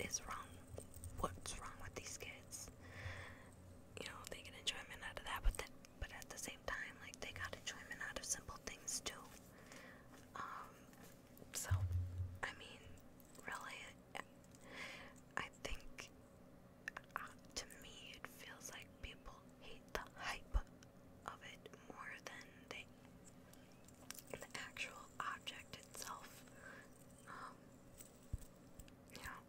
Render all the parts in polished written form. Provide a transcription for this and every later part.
is wrong? What's wrong with these kids? You know, they get enjoyment out of that, but at the same time, like, they got enjoyment out of simple things too. So, I mean, really, I think, to me, it feels like people hate the hype of it more than the actual object itself. You know,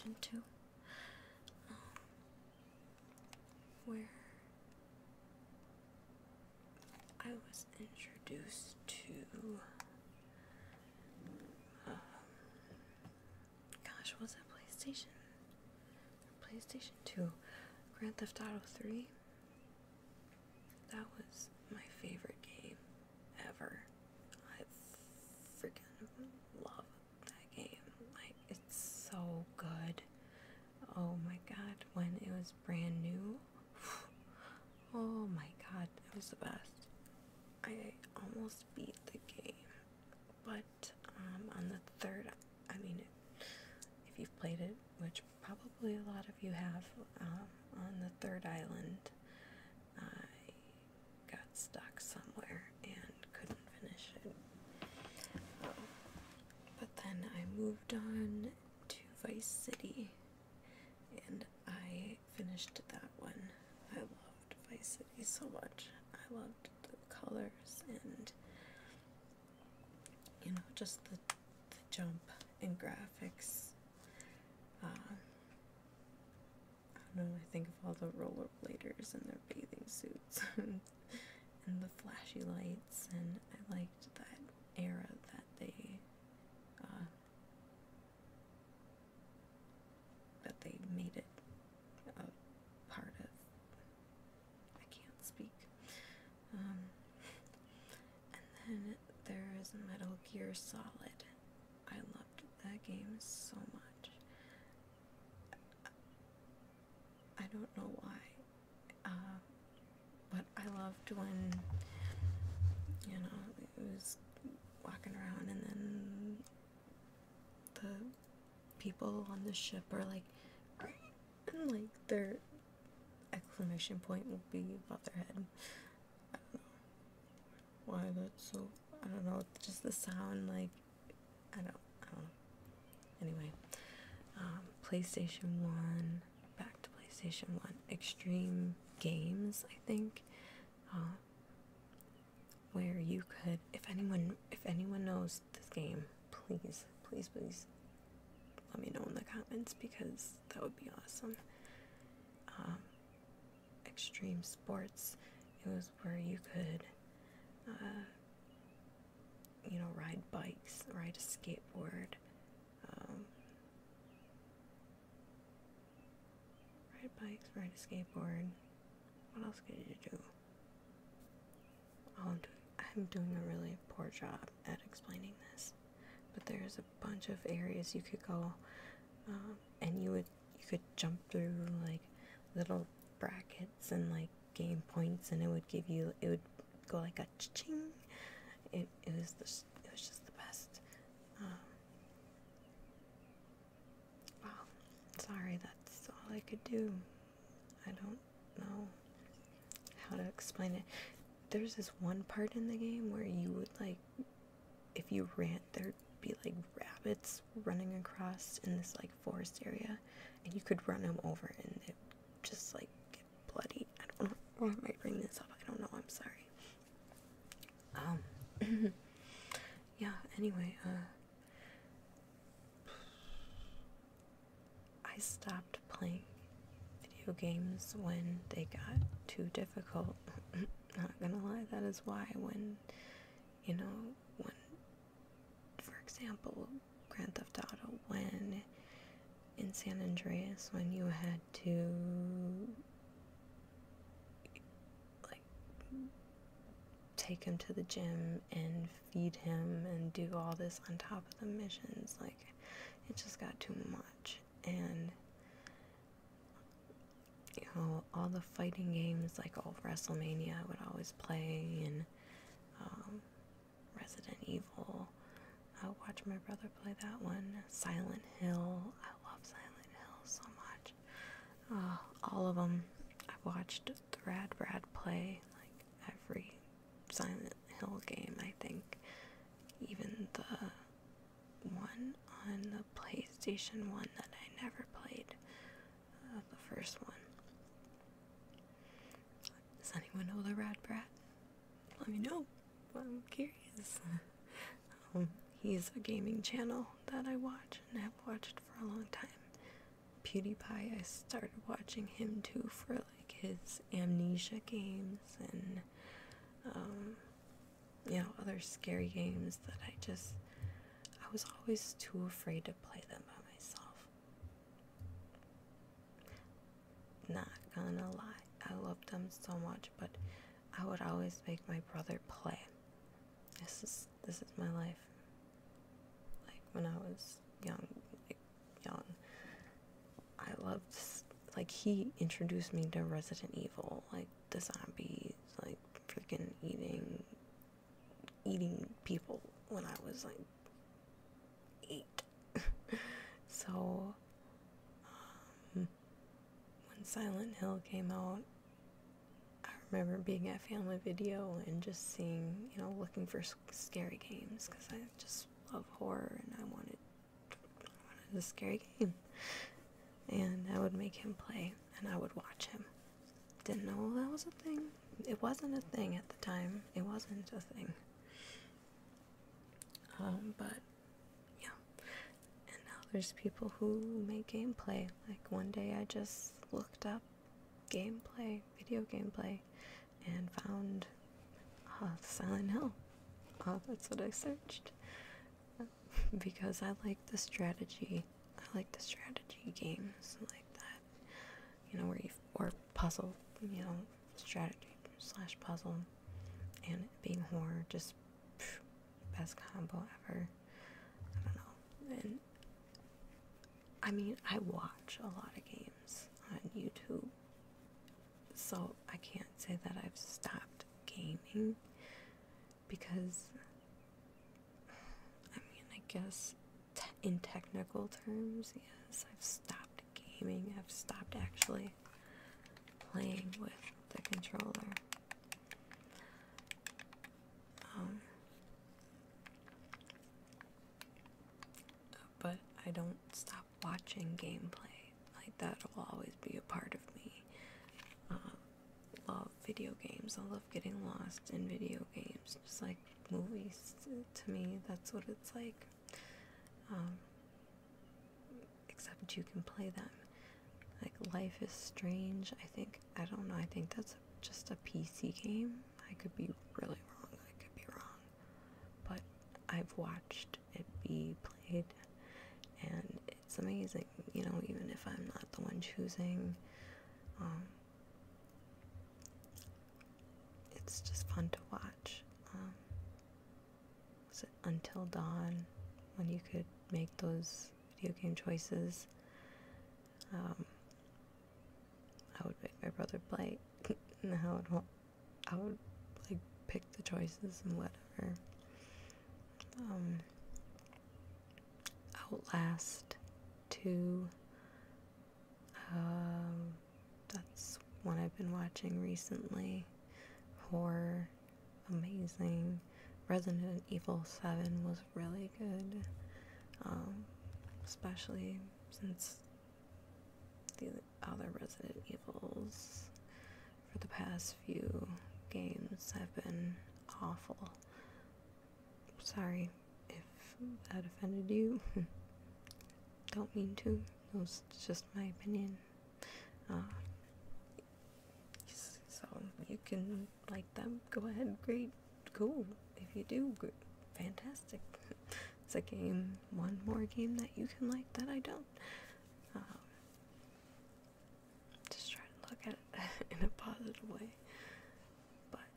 PlayStation 2, where I was introduced to, gosh, was it PlayStation 2, Grand Theft Auto 3? That was my favorite game ever. I freaking love that game. Like, it's so good. Oh my god, when it was brand new, oh my god, it was the best. I almost beat the game, but on the third, I mean, if you've played it, which probably a lot of you have, on the third island, I got stuck somewhere and couldn't finish it. But then I moved on to Vice City, and I finished that one. I loved Vice City so much. I loved the colors and, you know, just the jump in graphics. I don't know, I think of all the rollerbladers and their bathing suits and the flashy lights, and I liked that era that they made it a part of. I can't speak. And then there is Metal Gear Solid. I loved that game so much. I don't know why, but I loved when, you know, it was walking around and then the people on the ship are like, and like their exclamation point will be above their head. I don't know why that's so, I don't know, just the sound, like, I don't know. Anyway, PlayStation 1, back to PlayStation 1, Extreme Games, I think, where you could, if anyone knows this game, please let me know in the comments, because that would be awesome. Extreme Sports, it was where you could, you know, ride bikes, ride a skateboard, ride a skateboard. What else could you do? Oh, I'm doing a really poor job at explaining this, but there's a bunch of areas you could go, and you could jump through like little brackets and like game points, and it would go like a ching. It was just the best. Wow, sorry, that's all I could do. I don't know how to explain it. There's this one part in the game where you would, like, if you ran, there'd be like rabbits running across in this like forest area, and you could run them over and it just like get bloody. I don't know why am I bringing this up. I don't know. I'm sorry. Yeah, anyway, I stopped playing video games when they got too difficult. Not gonna lie, that is why when, for example, Grand Theft Auto, when in San Andreas, when you had to, like, take him to the gym and feed him and do all this on top of the missions, like, it just got too much. And all the fighting games, like WrestleMania, I would always play, and Resident Evil. I watched my brother play that one. Silent Hill. I love Silent Hill so much. All of them. I've watched the Rad Brad play, like, every Silent Hill game, I think. Even the one on the PlayStation 1 that I never played. The first one. Does anyone know the Rad Brat? Let me know. I'm curious. He's a gaming channel that I watch and have watched for a long time. PewDiePie, I started watching him too for like his amnesia games and other scary games that I was always too afraid to play them by myself. Not gonna lie, I loved them so much, but I would always make my brother play. This is my life. Like when I was young, I loved, like, he introduced me to Resident Evil, like the zombies, like freaking eating people when I was like 8. So when Silent Hill came out, I remember being at Family Video and just seeing, looking for scary games because I just love horror and I wanted a scary game. And I would make him play and I would watch him. Didn't know that was a thing. It wasn't a thing at the time. It wasn't a thing. But yeah. And now there's people who make gameplay. Like one day I just looked up gameplay, video gameplay, and found Silent Hill. That's what I searched. Because I like the strategy. I like the strategy games like that. Where or puzzle, strategy / puzzle. And it being horror, just best combo ever. I don't know. And I mean, I watch a lot of games on YouTube. So I can't say that I've stopped gaming because I guess in technical terms, yes, I've stopped gaming. I've stopped actually playing with the controller. But I don't stop watching gameplay. Like that will always be a part of me. Love video games. I love getting lost in video games, just like movies. To me, that's what it's like. Except you can play them. Like Life is Strange. I don't know. I think that's just a PC game. I could be really wrong. But I've watched it be played, and it's amazing. Even if I'm not the one choosing. It's just fun to watch. Was it Until Dawn, when you could make those video game choices? I would make my brother play, and I would like pick the choices and whatever. Outlast 2. That's one I've been watching recently. Horror, amazing. Resident Evil 7 was really good, especially since the other Resident Evils for the past few games have been awful. Sorry if that offended you. Don't mean to. It's just my opinion. So you can like them, go ahead, great, cool. If you do, good, fantastic. It's a game, one more game that you can like that I don't. Just try to look at it in a positive way. But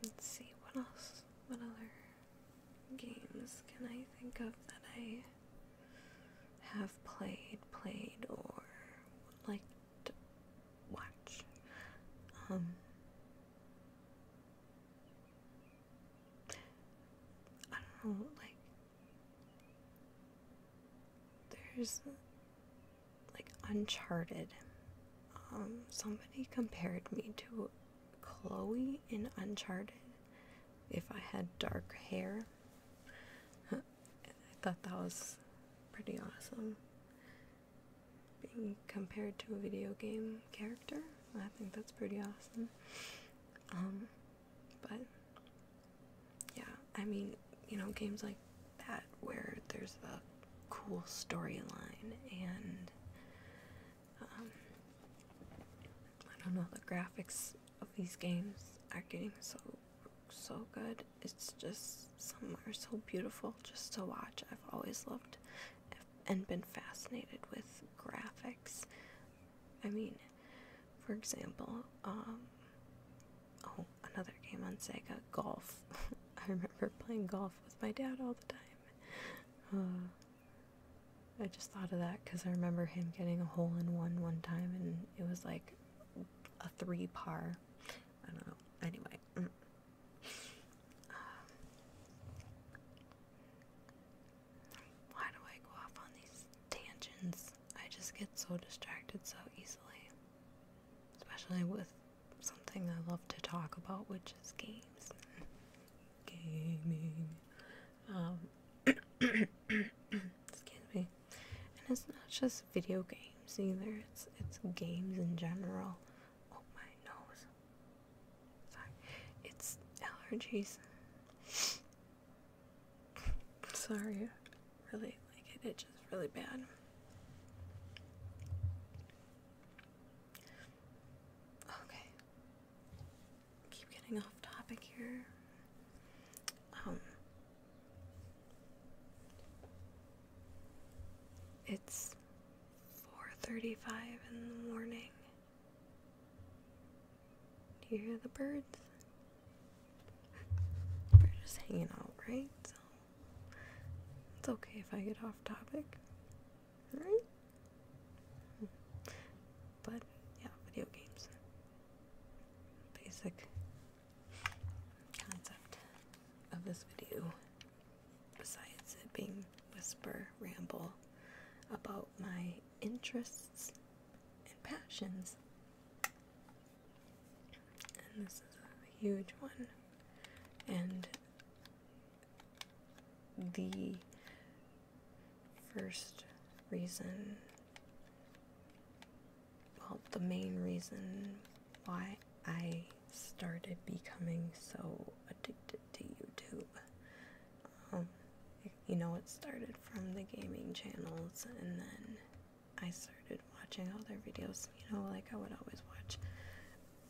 let's see, what else? What other games can I think of that I have played or would like to watch? I don't know, like, there's like Uncharted. Somebody compared me to Chloe in Uncharted if I had dark hair. I thought that was pretty awesome. Being compared to a video game character, I think that's pretty awesome. But yeah, I mean, games like that where there's cool storyline, and I don't know, the graphics of these games are getting so good. It's just, some are so beautiful just to watch. I've always loved and been fascinated with graphics. I mean, for example, another game on Sega, golf. I remember playing golf with my dad all the time. I just thought of that because I remember him getting a hole-in-one one time, and it was like a 3 par. I don't know. Anyway. Why do I go off on these tangents? I just get so distracted so easily. Especially with something I love to talk about, which is games. Gaming. Excuse me. And it's not just video games either. It's games in general. Oh, my nose. Sorry. It's allergies. Sorry. I really like it. It's just really bad. Okay. Keep getting off topic here. It's 4:35 in the morning. Do you hear the birds? We're just hanging out, right? So it's okay if I get off topic, right? But yeah, video games. Basic concept of this video, besides it being whisper ramble about my interests and passions. And this is a huge one. And the first reason, well, the main reason why I started becoming so addicted to YouTube. You know, it started from the gaming channels, and then I started watching other videos. You know, like I would always watch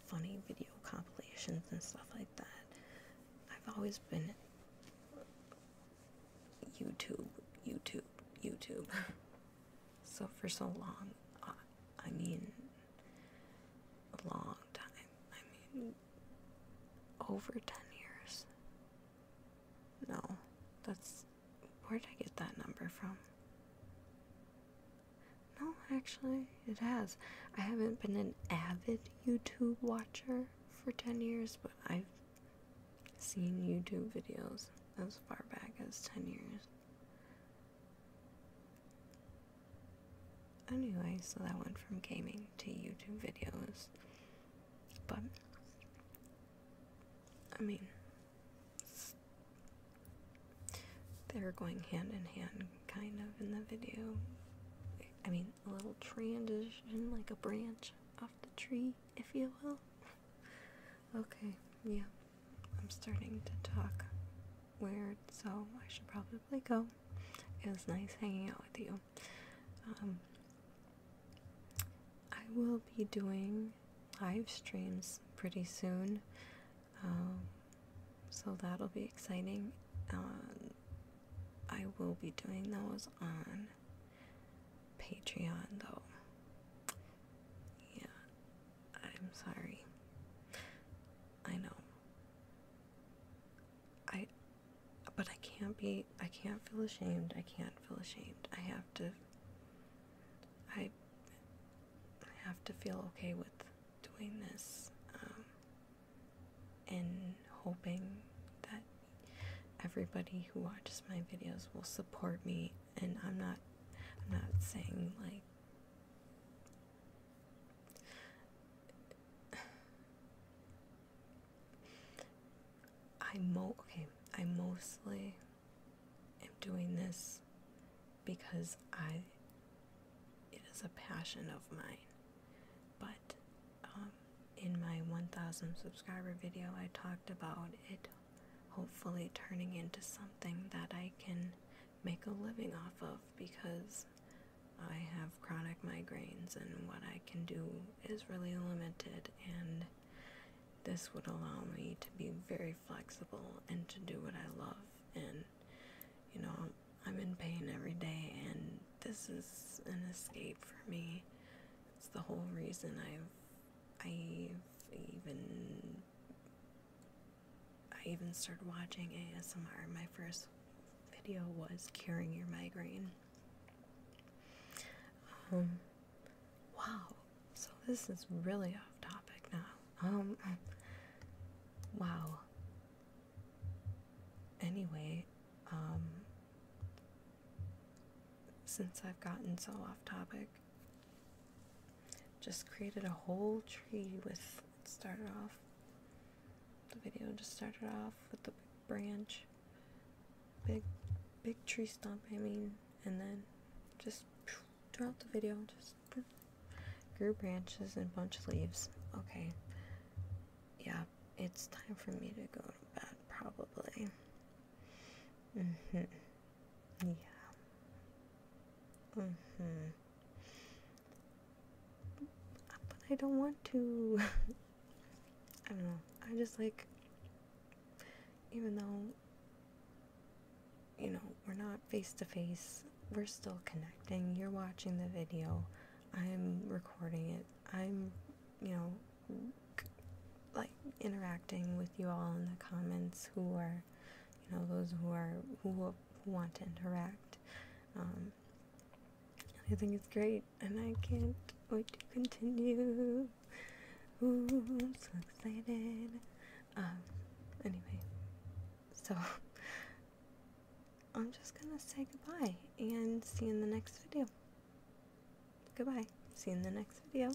funny video compilations and stuff like that. I've always been YouTube. So for so long, I mean, a long time. I mean, over 10 years. No, that's... Where'd I get that number from? No, actually, it has. I haven't been an avid YouTube watcher for 10 years, but I've seen YouTube videos as far back as 10 years. Anyway, so that went from gaming to YouTube videos. But, I mean, they were going hand in hand, kind of, in the video. I mean, a little transition, like a branch off the tree, if you will. Okay, yeah, I'm starting to talk weird, so I should probably go. It was nice hanging out with you. I will be doing live streams pretty soon, so that'll be exciting. I will be doing those on Patreon, though. Yeah, I'm sorry. I know. But I can't feel ashamed. I have to feel okay with doing this, and hoping that everybody who watches my videos will support me. And I'm not saying like I mostly am doing this because it is a passion of mine. But in my 1,000 subscriber video, I talked about it hopefully turning into something that I can make a living off of, because I have chronic migraines and what I can do is really limited, and this would allow me to be very flexible and to do what I love. And you know, I'm in pain every day, and this is an escape for me. It's the whole reason I even started watching ASMR. My first video was curing your migraine. Wow, so this is really off topic now. Wow. Anyway, since I've gotten so off topic, just created a whole tree with, the video just started off with the branch, big tree stump, I mean, and then just throughout the video, just grew branches and a bunch of leaves. Okay, yeah, it's time for me to go to bed, probably. Yeah. But I don't want to. I don't know. I just like, even though, you know, we're not face to face, we're still connecting. You're watching the video. I'm recording it. I'm, you know, like interacting with you all in the comments who are, you know, those who want to interact. I think it's great, and I can't wait to continue. Ooh, I'm so excited. Anyway, so I'm just gonna say goodbye and see you in the next video. Goodbye. See you in the next video.